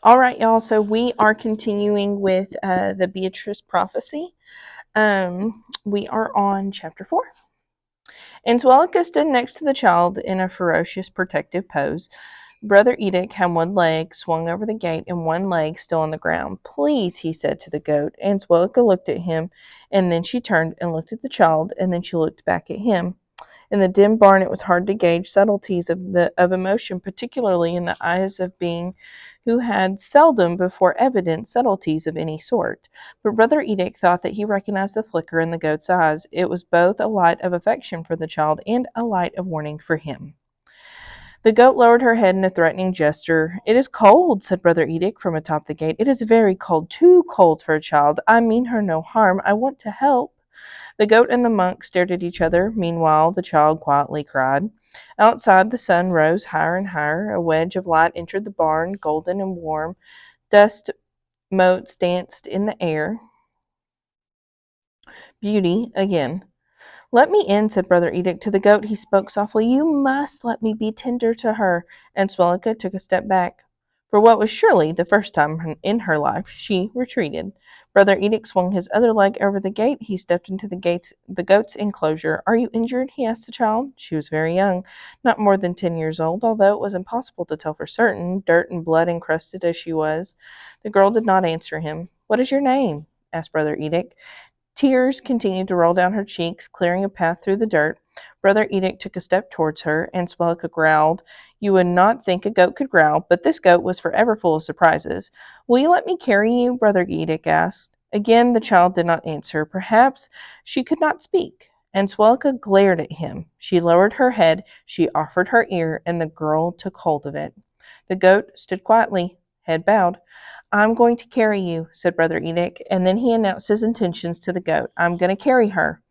All right, y'all. So we are continuing with the Beatryce prophecy. We are on chapter 4. Angelica stood next to the child in a ferocious protective pose. Brother Edict had one leg swung over the gate and one leg still on the ground. Please, he said to the goat. Angelica looked at him, and then she turned and looked at the child, and then she looked back at him. In the dim barn, it was hard to gauge subtleties of emotion, particularly in the eyes of being who had seldom before evidenced subtleties of any sort. But Brother Edict thought that he recognized the flicker in the goat's eyes. It was both a light of affection for the child and a light of warning for him. The goat lowered her head in a threatening gesture. "It is cold," said Brother Edict from atop the gate. "It is very cold, too cold for a child. I mean her no harm. I want to help." The goat and the monk stared at each other. Meanwhile, the child quietly cried. Outside, the sun rose higher and higher. A wedge of light entered the barn, golden and warm. Dust motes danced in the air. Beauty again. "Let me in," said Brother Edict to the goat. He spoke softly. "You must let me be tender to her." And Swellica took a step back. For what was surely the first time in her life, she retreated. Brother Edict swung his other leg over the gate. He stepped into the goat's enclosure. "Are you injured?" he asked the child. She was very young, not more than 10 years old, although it was impossible to tell for certain, dirt and blood encrusted as she was. The girl did not answer him. "What is your name?" asked Brother Edict. Tears continued to roll down her cheeks, clearing a path through the dirt. Brother Edict took a step towards her, and Swellica growled. You would not think a goat could growl, but this goat was forever full of surprises. "Will you let me carry you?" Brother Edict asked. Again the child did not answer. Perhaps she could not speak. And Swellica glared at him. She lowered her head, she offered her ear, and the girl took hold of it. The goat stood quietly, head bowed. "I'm going to carry you," said Brother Edict, and then he announced his intentions to the goat. "I'm going to carry her."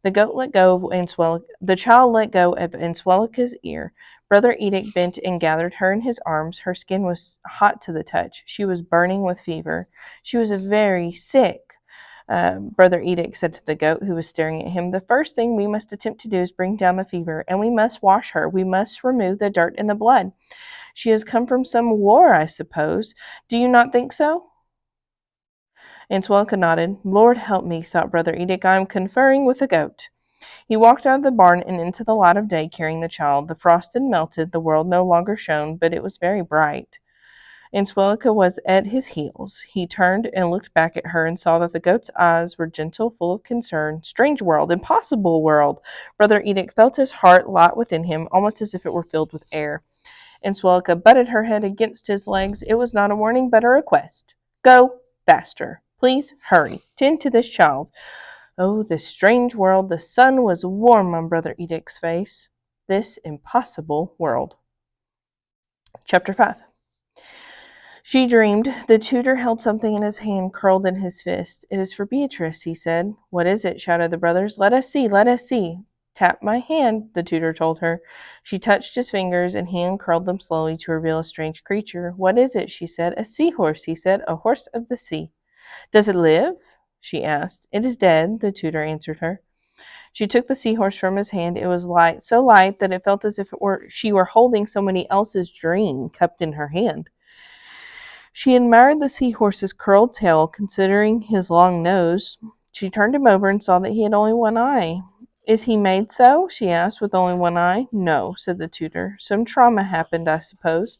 The goat let go of The child let go of Answellica's ear. Brother Edict bent and gathered her in his arms. Her skin was hot to the touch. She was burning with fever. She was very sick. Brother Edict said to the goat, who was staring at him. "The first thing we must attempt to do is bring down the fever, and we must wash her. We must remove the dirt and the blood. She has come from some war, I suppose. Do you not think so?" Answelka nodded. "Lord help me," thought Brother Edict. "I am conferring with a goat." He walked out of the barn and into the light of day, carrying the child. The frost had melted. The world no longer shone, but it was very bright. Answelka was at his heels. He turned and looked back at her and saw that the goat's eyes were gentle, full of concern. Strange world, impossible world! Brother Edict felt his heart light within him, almost as if it were filled with air. Answelka butted her head against his legs. It was not a warning, but a request. "Go faster. Please hurry. Tend to this child." Oh, this strange world. The sun was warm on Brother Edict's face. This impossible world. Chapter 5. She dreamed. The tutor held something in his hand, curled in his fist. "It is for Beatryce," he said. "What is it?" shouted the brothers. "Let us see, let us see." "Tap my hand," the tutor told her. She touched his fingers, and he uncurled them slowly to reveal a strange creature. "What is it?" she said. "A seahorse," he said. "A horse of the sea." "Does it live?" she asked. "It is dead," the tutor answered her. She took the seahorse from his hand. It was light, so light that it felt as if she were holding somebody else's dream cupped in her hand. She admired the seahorse's curled tail, considering his long nose. She turned him over and saw that he had only one eye. "Is he made so?" she asked, "with only one eye?" "No," said the tutor. "Some trauma happened, I suppose."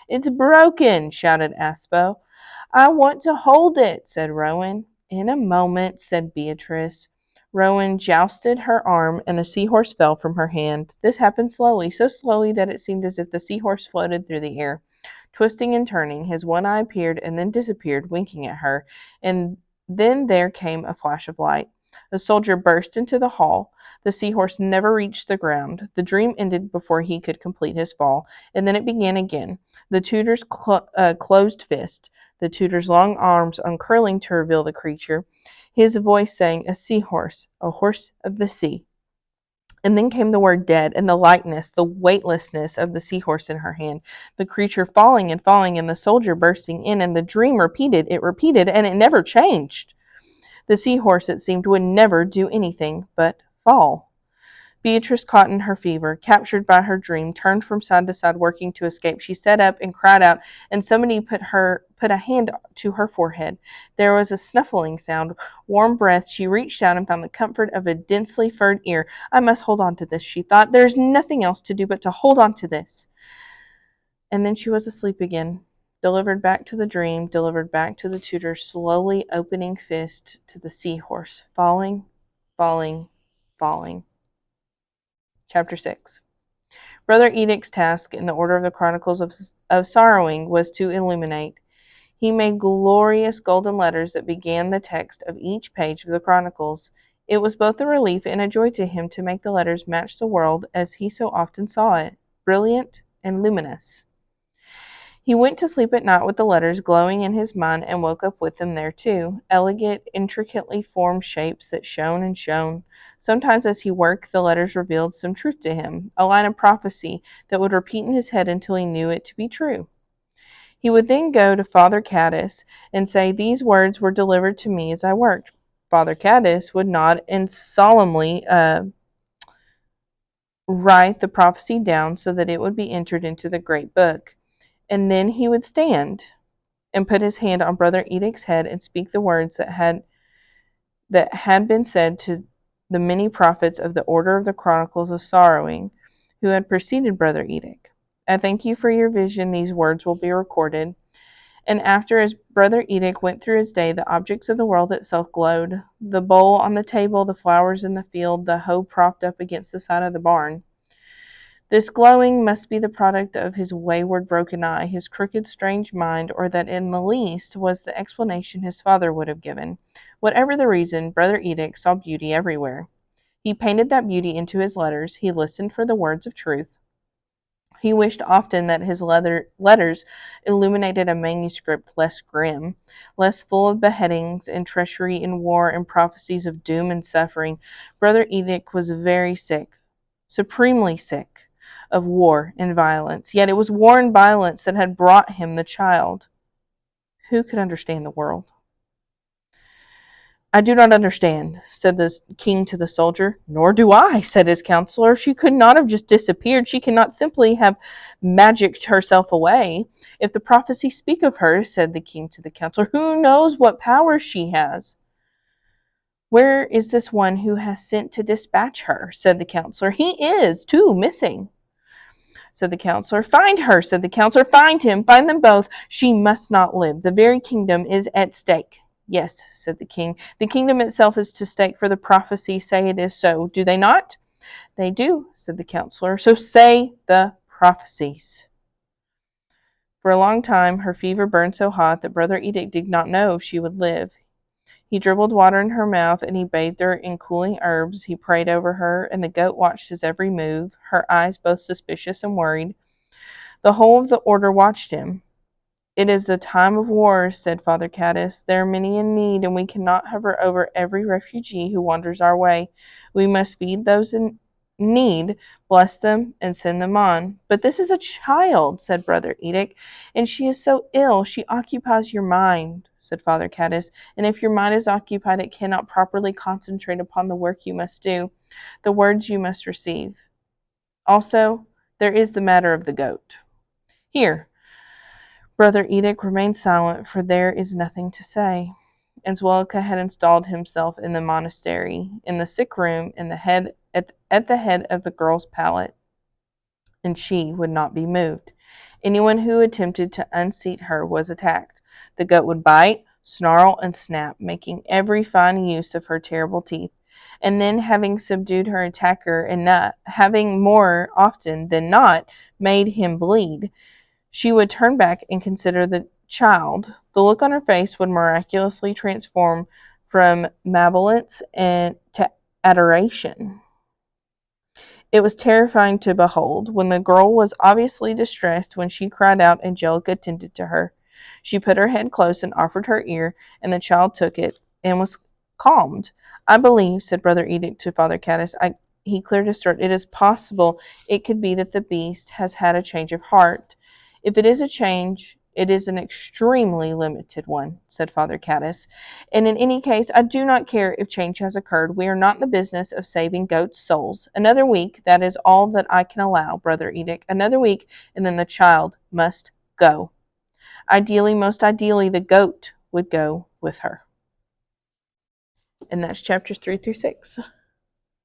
"It's broken!" shouted Aspo. "I want to hold it," said Rowan. "In a moment," said Beatryce. Rowan jousted her arm, and the seahorse fell from her hand. This happened slowly, so slowly that it seemed as if the seahorse floated through the air. Twisting and turning, his one eye appeared and then disappeared, winking at her, and then there came a flash of light. A soldier burst into the hall. The seahorse never reached the ground. The dream ended before he could complete his fall, and then it began again. The tutor's closed fist, the tutor's long arms uncurling to reveal the creature, his voice saying, "A seahorse, a horse of the sea." And then came the word dead, and the lightness, the weightlessness of the seahorse in her hand, the creature falling and falling, and the soldier bursting in, and the dream repeated, and it never changed. The seahorse, it seemed, would never do anything but fall. Beatryce, caught in her fever, captured by her dream, turned from side to side, working to escape. She sat up and cried out, and somebody put a hand to her forehead. There was a snuffling sound. Warm breath. She reached out and found the comfort of a densely furred ear. I must hold on to this, she thought. There's nothing else to do but to hold on to this. And then she was asleep again, delivered back to the dream, delivered back to the tutor's slowly opening fist to the seahorse, falling, falling, falling. Chapter 6. Brother Edict's task in the order of the Chronicles of Sorrowing was to illuminate. He made glorious golden letters that began the text of each page of the Chronicles. It was both a relief and a joy to him to make the letters match the world as he so often saw it, brilliant and luminous. He went to sleep at night with the letters glowing in his mind and woke up with them there too, elegant, intricately formed shapes that shone and shone. Sometimes as he worked, the letters revealed some truth to him, a line of prophecy that would repeat in his head until he knew it to be true. He would then go to Father Caddis and say, "These words were delivered to me as I worked." Father Caddis would nod and solemnly write the prophecy down so that it would be entered into the great book. And then he would stand and put his hand on Brother Edict's head and speak the words that had been said to the many prophets of the order of the Chronicles of Sorrowing who had preceded Brother Edict. I thank you for your vision. These words will be recorded. And after, as Brother Edict went through his day, the objects of the world itself glowed. The bowl on the table, the flowers in the field, the hoe propped up against the side of the barn. This glowing must be the product of his wayward broken eye, his crooked strange mind, or that in the least was the explanation his father would have given. Whatever the reason, Brother Edict saw beauty everywhere. He painted that beauty into his letters. He listened for the words of truth. He wished often that his letters illuminated a manuscript less grim, less full of beheadings and treachery and war and prophecies of doom and suffering. Brother Edict was very sick, supremely sick, of war and violence. Yet it was war and violence that had brought him the child. Who could understand the world? I do not understand, said the king to the soldier. Nor do I, said his counselor. She could not have just disappeared. She cannot simply have magicked herself away. If the prophecies speak of her, said the king to the counselor, who knows what powers she has? Where is this one who has sent to dispatch her? Said the counselor. He is, too, missing, said the counselor. Find her, said the counselor. Find him. Find them both. She must not live. The very kingdom is at stake. Yes, said the king. The kingdom itself is to stake, for the prophecies say it is so. Do they not? They do, said the counselor. So say the prophecies. For a long time her fever burned so hot that Brother Edict did not know if she would live. He dribbled water in her mouth, and he bathed her in cooling herbs. He prayed over her, and the goat watched his every move, her eyes both suspicious and worried. The whole of the order watched him. It is the time of war, said Father Caddis. There are many in need, and we cannot hover over every refugee who wanders our way. We must feed those in need, bless them, and send them on. But this is a child, said Brother Edict, and she is so ill. She occupies your mind, said Father Caddis, and if your mind is occupied, it cannot properly concentrate upon the work you must do, the words you must receive. Also, there is the matter of the goat. Here, Brother Edict remained silent, for there is nothing to say. Anzuelka had installed himself in the monastery, in the sick room, at the head of the girl's pallet, and she would not be moved. Anyone who attempted to unseat her was attacked. The goat would bite, snarl, and snap, making every fine use of her terrible teeth, and then, having subdued her attacker and not having more often than not made him bleed, she would turn back and consider the child. The look on her face would miraculously transform from malevolence to adoration. It was terrifying to behold. When the girl was obviously distressed, when she cried out, Angelica tended to her. She put her head close and offered her ear, and the child took it and was calmed. I believe, said Brother Edict to Father Caddis, he cleared his throat, it is possible it could be that the beast has had a change of heart. If it is a change, It is an extremely limited one, said Father Caddes. And in any case, I do not care if change has occurred. We are not in the business of saving goats' souls. Another week, that is all that I can allow, Brother Edict. Another week, and then the child must go. Ideally, most ideally, the goat would go with her. And that's chapters 3 through 6.